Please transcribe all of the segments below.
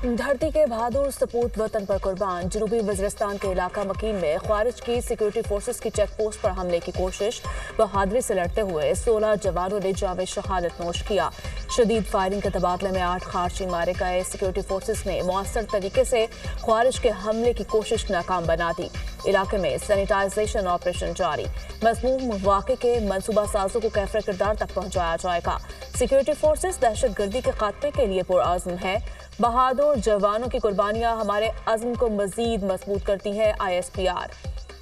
धरती के बहादुर सपूत वतन पर कुर्बान। जनूबी वज़ीरिस्तान के इलाका मकीन में ख्वारिज की सिक्योरिटी फोर्सेस की चेक पोस्ट पर हमले की कोशिश। बहादुरी से लड़ते हुए 16 जवानों ने जामे शहादत नोश किया। शदीद फायरिंग के तबादले में 8 खारजी मारे गए। सिक्योरिटी फोर्सेस ने मौसर तरीके से ख्वारिज के हमले की कोशिश नाकाम बना दी। इलाके में सैनिटाइजेशन ऑपरेशन जारी। मज़मूम वाक़े के मनसूबा साजों को कैफरे किरदार तक पहुंचाया जाएगा। सिक्योरिटी फोर्सेस दहशतगर्दी के खात्मे के लिए पुरअज़्म है। बहादुर जवानों की कुर्बानियां हमारे अज़्म को मजीद मजबूत करती है। ISPR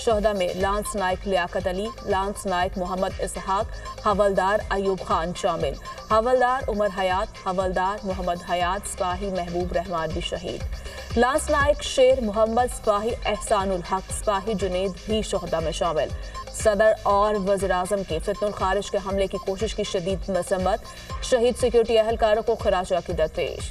शहदा में लांस नायक लियाकत अली, लांस नायक मोहम्मद इसहाक, हवलदार अयूब खान शामिल। हवलदार उमर हयात, हवलदार मोहम्मद हयात, सिपाही महबूब रहमान भी शहीद। लांस नायक शेर मोहम्मद, सिपाही एहसानुल हक, सिपाही जुनेद भी शहदा में शामिल। सदर और वज़ीर आज़म की फितनुल खारिज के हमले की कोशिश की शदीद मजम्मत। शहीद सिक्योरिटी अहलकारों को खराज अकीदत पेश।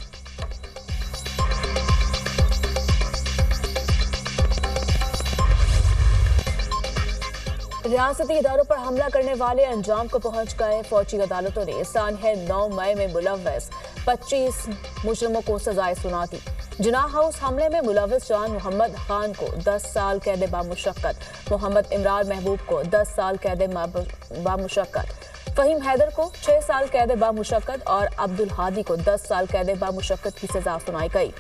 रियासती इदारों पर हमला करने वाले अंजाम को पहुंच गए। फौजी अदालतों ने सानह 9 मई में मुलव्वस 25 मुजरिमों को सजाएं सुना दी। जिनाह हाउस हमले में मुलव्वस जान मोहम्मद खान को 10 साल कैद बामुशक्कत, मोहम्मद इमरान महबूब को 10 साल कैद बामुशक्कत, फहीम हैदर को 6 साल कैद बामुशक्कत और अब्दुल हादी को 10 साल कैद बामुशक्कत की सजा सुनाई गई।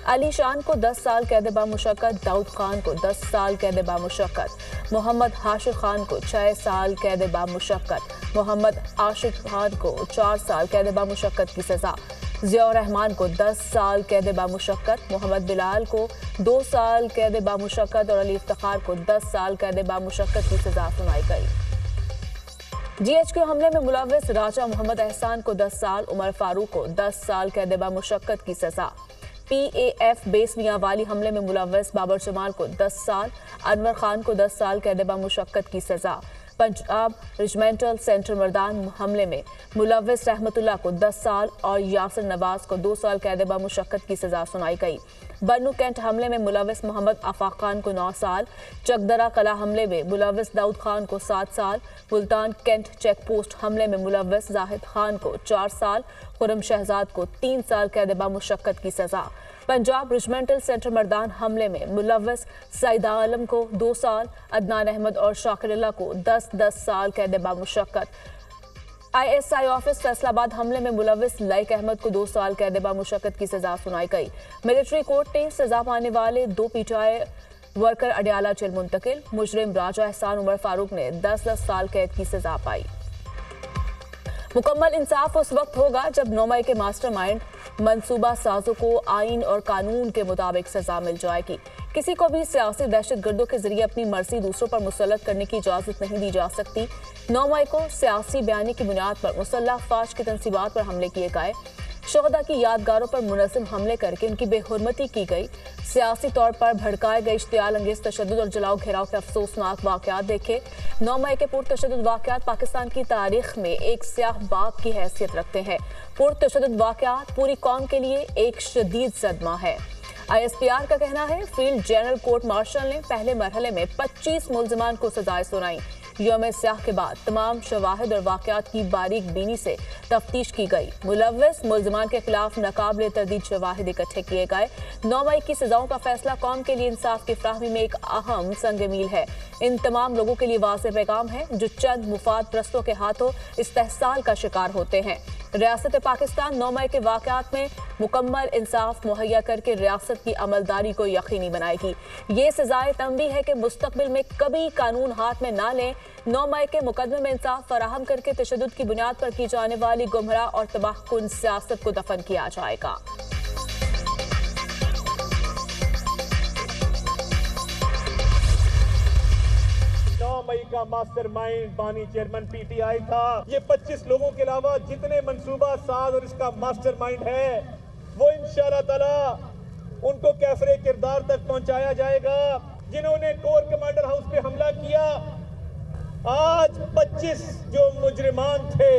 अली शान को 10 साल कैद बामुशक्कत, दाऊद खान को 10 साल कैद बामुशक्कत, मोहम्मद हाशिर खान को 6 साल कैद बामुशक्कत, मोहम्मद आशिक खान को 4 साल कैद बामुशक्कत की सजा, जिया रहमान को 10 साल कैद बामुशक्कत, मोहम्मद बिलाल को 2 साल कैद बामुशक्कत और अली इफ्तिखार को 10 साल कैद बामुशक्कत की सजा सुनाई गई। GHQ हमले में मुलव्वस राजा मोहम्मद एहसान को 10 साल, उमर फारूक को 10 साल कैद बामुशक्कत की सजा। PAF बेस मियांवाली हमले में मुलव्वस बाबर जमाल को 10 साल, अनवर खान को 10 साल कैद बामुशक्कत की सजा। पंजाब रेजिमेंटल सेंटर मर्दान हमले में मुलव्वस रहमतुल्लाह को 10 साल और यासिर नवाज को 2 साल कैद बामुशक्कत की सजा सुनाई गई। बन्नू कैंट हमले में मुलव्वस मोहम्मद आफाक खान को 9 साल, चकदरा कला हमले में मुलव्वस दाऊद खान को 7 साल, मुल्तान कैंट चेक पोस्ट हमले में मुलव्वस जाहिद खान को 4 साल, खुरम शहजाद को 3 साल कैद बामुशक्कत की सजा। पंजाब रेजिमेंटल सेंटर मर्दान हमले में मुलव्वस सईदा आलम को 2 साल, अदनान अहमद और शाकिरुल्लाह को 10-10 साल कैद बामुशक्कत। ISI ऑफिस फैसलाबाद हमले में मुलव्वस लाइक अहमद को 2 साल कैद बामुशक्कत की सजा सुनाई गई। मिलिट्री कोर्ट ने सजा पाने वाले 2 PTI वर्कर अडियाला जेल मुंतकिल। मुजरिम राजा एहसान उमर फारूक ने 10-10 साल कैद की सजा पाई। मुकम्मल इंसाफ उस वक्त होगा जब 9 मई के मास्टरमाइंड मंसूबा साजों को आइन और कानून के मुताबिक सजा मिल जाएगी। किसी को भी सियासी दहशतगर्दों के जरिए अपनी मर्जी दूसरों पर मुसल्लत करने की इजाजत नहीं दी जा सकती। 9 मई को सियासी बयानी की बुनियाद पर मुसल्लह फाश की तंसीबात पर हमले किए गए। शोहदा की यादगारों पर मुनज़्ज़म हमले करके उनकी बेहुरमती की गई। सियासी तौर पर भड़काए गए इश्तियाल अंगेज तशद्दुद और जलाओ घेराव के अफसोसनाक वाक़यात देखे। 9 मई के पुरतशद्दुद वाक़यात पाकिस्तान की तारीख में एक स्याह बाब की हैसियत रखते हैं। पुरतशद्दुद वाक़यात पूरी कौम के लिए एक शदीद सदमा है। ISPR का कहना है फील्ड जनरल कोर्ट मार्शल ने पहले मरहले में 25 मुल्ज़िमान को सजाएं सुनाई। यौम स्याह के बाद तमाम शवाहिद और वाक़यात की बारीक बीनी से तफ्तीश की गई। मुलव्वस मुल्ज़िमान के खिलाफ नाकाबिल तरदीद शवाहिद इकट्ठे किए गए। 9 मई की सजाओं का फैसला कौम के लिए इंसाफ की फ्राहमी में एक अहम संग मील है। इन तमाम लोगों के लिए वाज़ेह पैगाम है जो चंद मुफाद परस्तों के हाथों इस्तेहसाल का शिकार होते हैं। रियासत पाकिस्तान 9 मई के वाक़यात में मुकम्मल इंसाफ मुहैया करके रियासत की अमलदारी को यकीनी बनाएगी। ये सजाए तंबीह है कि मुस्तकबिल में कभी कानून हाथ में ना लें। 9 मई के मुकदमे में इंसाफ फराहम करके तशद्दुद की बुनियाद पर की जाने वाली गुमराह और तबाहकुन सियासत को दफन किया जाएगा। मई का मास्टरमाइंड बानी चेयरमैन PTI था। ये 25 लोगों के अलावा जितने मंसूबा साज और इसका मास्टरमाइंड है वो इंशाअल्लाह ताला उनको कैफरे किरदार तक पहुंचाया जाएगा। जिन्होंने कोर कमांडर हाउस पे हमला किया, आज 25 जो मुजरिमान थे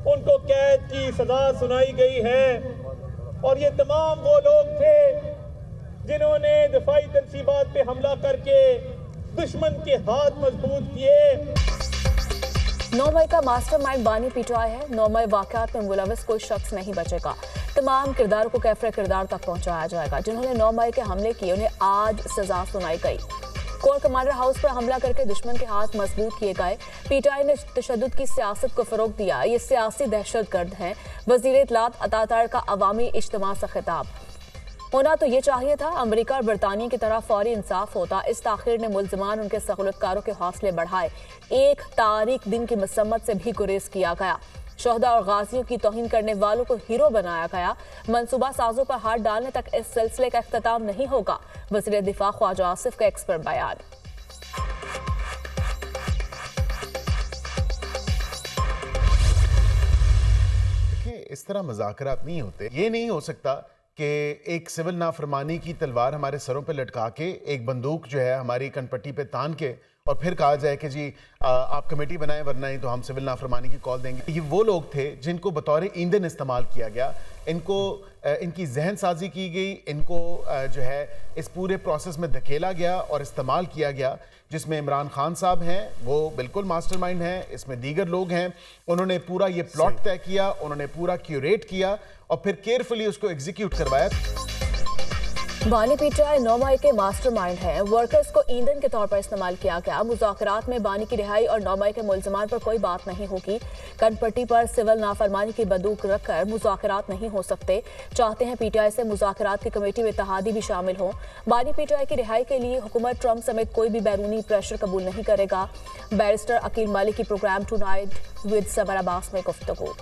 उनको कैद की सजा सुनाई गई है। और ये तमाम वो लोग थे जिन्होंने दिफाई तंसीबात पे हमला करके दुश्मन के हाथ मजबूत किए। 9 मई का मास्टरमाइंड बानी PTI है। 9 मई वाक़यात में मुलव्वस कोई शख्स नहीं बचेगा। तमाम किरदारों को कैफरे किरदार तक पहुंचाया जाएगा। जिन्होंने 9 मई के हमले किए उन्हें आज सजा सुनाई गई। कोर कमांडर हाउस पर हमला करके दुश्मन के हाथ मजबूत किए गए। पीटीआई ने तशद्दुद की सियासत को फरोग दिया, ये सियासी दहशतगर्द हैं। वजीर इत्तलात अतातार का अवामी इज्तिमा से खिताब। होना तो ये चाहिए था, अमेरिका और बरतानिया की तरह फौरी इंसाफ होता। इस ताखीर ने मुल्ज़िमान उनके सहूलतकारों के हौसले बढ़ाए। एक तारीख दिन की मसम्मत से भी गुरेज किया गया। शोहदा और गाजियों की तौहीन करने वालों को हीरो बनाया गया। मंसूबा साजों पर हाथ डालने तक इस सिलसिले का इख्तिताम नहीं होगा। वज़ीर दिफा ख्वाजा आसिफ का एक्सपर्ट बयान। इस तरह मुज़ाकरात नहीं होते। ये नहीं हो सकता कि एक सिविल नाफरमानी की तलवार हमारे सरों पे लटका के एक बंदूक जो है हमारी कनपट्टी पे तान के और फिर कहा जाए कि जी आप कमेटी बनाएं वरना ही तो हम सिविल नाफरमानी की कॉल देंगे। ये वो लोग थे जिनको बतौर ईंधन इस्तेमाल किया गया, इनको इनकी जहन साजी की गई, इनको जो है इस पूरे प्रोसेस में धकेला गया और इस्तेमाल किया गया, जिसमें इमरान खान साहब हैं, वो बिल्कुल मास्टरमाइंड हैं, इसमें दीगर लोग हैं। उन्होंने पूरा ये प्लॉट तय किया, उन्होंने पूरा क्यूरेट किया और फिर केयरफुली उसको एग्जीक्यूट करवाया। बानी पीटीआई 9 मई के मास्टरमाइंड हैं। वर्कर्स को ईंधन के तौर पर इस्तेमाल किया गया। मुज़ाकरात में बानी की रिहाई और 9 मई के मुल्ज़िमान पर कोई बात नहीं होगी। कनपट्टी पर सिविल नाफरमानी की बंदूक रखकर मुज़ाकरात नहीं हो सकते। चाहते हैं पीटीआई से मुज़ाकरात की कमेटी में इत्तेहादी भी शामिल हों। बानी पीटीआई की रिहाई के लिए हुकूमत ट्रंप समेत कोई भी बैरूनी प्रेशर कबूल नहीं करेगा। बैरिस्टर अकील मालिक की programme tonight with Samar Abbas में गुफ्तगू।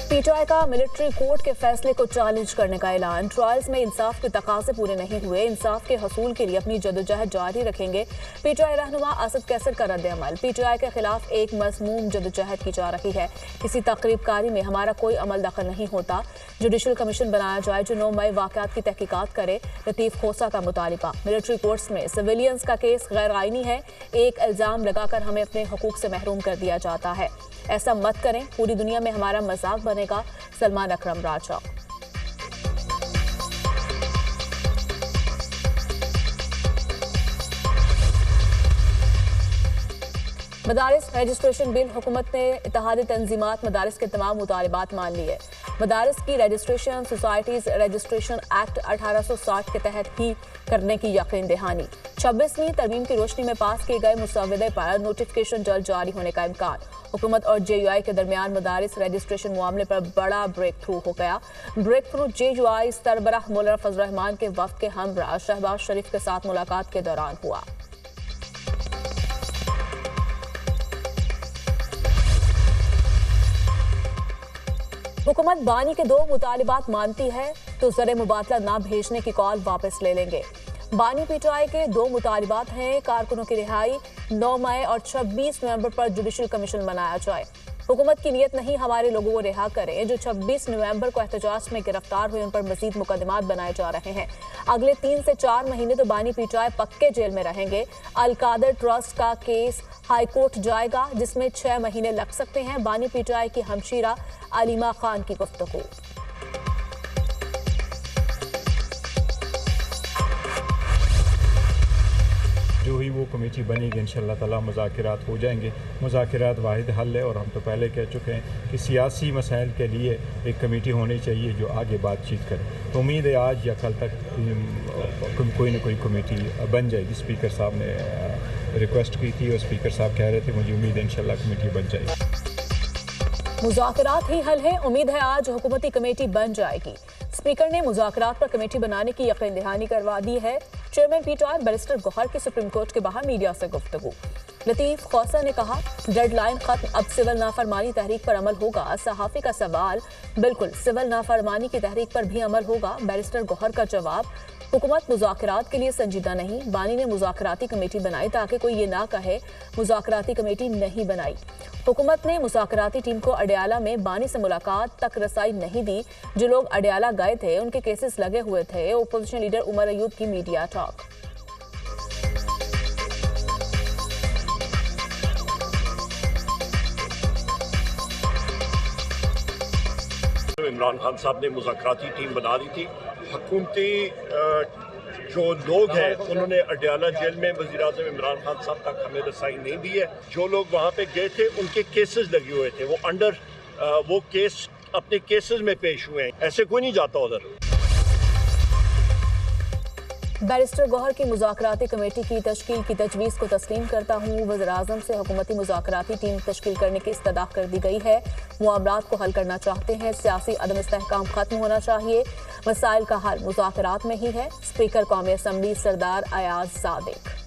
पीटीआई का मिलिट्री कोर्ट के फैसले को चैलेंज करने का ऐलान। ट्रायल्स में इंसाफ के तकाजे पूरे नहीं हुए, इंसाफ के हसूल के लिए अपनी जदोजहद जारी रखेंगे। पीटीआई रहनुमा असद कैसर का रद्द-ए-अमल। पीटीआई के खिलाफ एक मज़मूम जदोजहद की जा रही है। किसी तकरीबकारी में हमारा कोई अमल दखल नहीं होता। जुडिशल कमीशन बनाया जाए जो 9 मई वाक़यात की तहकीकात करे। लतीफ़ खोसा का मुतालिबा। मिलिट्री कोर्ट्स में सिविलियंस का केस गैर आईनी है। एक इल्ज़ाम लगाकर हमें अपने हकूक़ से महरूम कर दिया जाता है। ऐसा मत करें, पूरी दुनिया में हमारा मजाक बनेगा। सलमान अकरम राजा। मदारिस रजिस्ट्रेशन बिल। हुकूमत ने इत्तेहादी तंजीमात मदारिस के तमाम मुतालिबात मान लिए। मदारिस की रजिस्ट्रेशन सोसाइटीज़ रजिस्ट्रेशन एक्ट 1860 के तहत ही करने की यकीन दहानी। 26वीं तरमीम की रोशनी में पास किए गए मुसवदे पर नोटिफिकेशन जल्द जारी होने का इम्कान। हुकूमत और JUI के दरमियान मदारिस रजिस्ट्रेशन मामले पर बड़ा ब्रेक थ्रू हो गया। ब्रेक थ्रू JUI सरबराह मौलाना फजल रहमान के वफ्द के हमरा शहबाज शरीफ के साथ मुलाकात के दौरान हुआ। हुकूमत बानी के 2 मुतालिबात मानती है तो ज़र मुबादला ना भेजने की कॉल वापस ले लेंगे। बानी पीटीआई के 2 मुतालिबात हैं। कारकुनों की रिहाई, 9 मई और 26 नवंबर पर जुडिशल कमीशन बनाया जाए। हुकूमत की नीयत नहीं हमारे लोगों को रिहा करें। जो 26 नवंबर को एहतजाज में गिरफ्तार हुए उन पर मजीद मुकदमात बनाए जा रहे हैं। अगले 3 से 4 महीने तो बानी पीटीआई पक्के जेल में रहेंगे। अलकादर ट्रस्ट का केस हाई कोर्ट जाएगा जिसमें 6 महीने लग सकते हैं। बानी पीटीआई की हमशीरा अलीमा खान की गुफ्तगू। जो ही वो कमेटी बनेगी इंशाअल्लाह ताला मुज़ाकरात हो जाएंगे। मुज़ाकरात वाहिद हल है और हम तो पहले कह चुके हैं कि सियासी मसाइल के लिए एक कमेटी होनी चाहिए जो आगे बातचीत करे। तो उम्मीद है आज या कल तक कोई ना कोई कमेटी बन जाएगी। स्पीकर साहब ने रिक्वेस्ट की थी और स्पीकर साहब कह रहे थे मुझे उम्मीद है इंशाअल्लाह कमेटी बन जाएगी। मुज़ाकरात ही हल है, उम्मीद है आज हुकूमती कमेटी बन जाएगी। स्पीकर ने मुज़ाकरात पर कमेटी बनाने की यकीन दहानी करवा दी है। चेयरमैन पीटीआई बैरिस्टर गौहर की सुप्रीम कोर्ट के बाहर मीडिया से गुफ्तगू। लतीफ़ खोसा ने कहा डेडलाइन खत्म, अब सिविल नाफरमानी तहरीक पर अमल होगा। सहाफ़ी का सवाल, बिल्कुल सिविल नाफरमानी की तहरीक पर भी अमल होगा। बैरिस्टर गौहर का जवाब, हुकूमत मुज़ाकरात के लिए संजीदा नहीं। बानी ने मुज़ाकराती कमेटी बनाई ताकि कोई ये ना कहे मुज़ाकराती कमेटी नहीं बनाई। हुकूमत ने मुज़ाकराती टीम को अडयाला में बानी से मुलाकात तक रसाई नहीं दी। जो लोग अडयाला गए थे उनके केसेस लगे हुए थे। ओपोजिशन लीडर उमर अयूब की मीडिया टॉक। इमरान खान साहब ने मुज़ाकराती टीम बना दी थी। हुकूमती जो लोग हैं उन्होंने अडयाला जेल में वज़ीर-ए-आज़म इमरान खान साहब तक हमें रसाई नहीं दी है। जो लोग वहाँ पे गए थे उनके केसेस लगे हुए थे, वो केस अपने केसेस में पेश हुए हैं। ऐसे कोई नहीं जाता उधर। बैरिस्टर गौहर की मुज़ाकराती कमेटी की तश्कील की तजवीज़ को तस्लीम करता हूँ। वज़ीर-ए-आज़म से हुकूमती मुज़ाकराती टीम तश्कील करने की इस्तदा कर दी गई है। मामलात को हल करना चाहते हैं, सियासी अदम इस्तेहकाम खत्म होना चाहिए। मसाइल का हल मुज़ाकरात में ही है। स्पीकर कौमी असम्बली सरदार अयाज सादिक।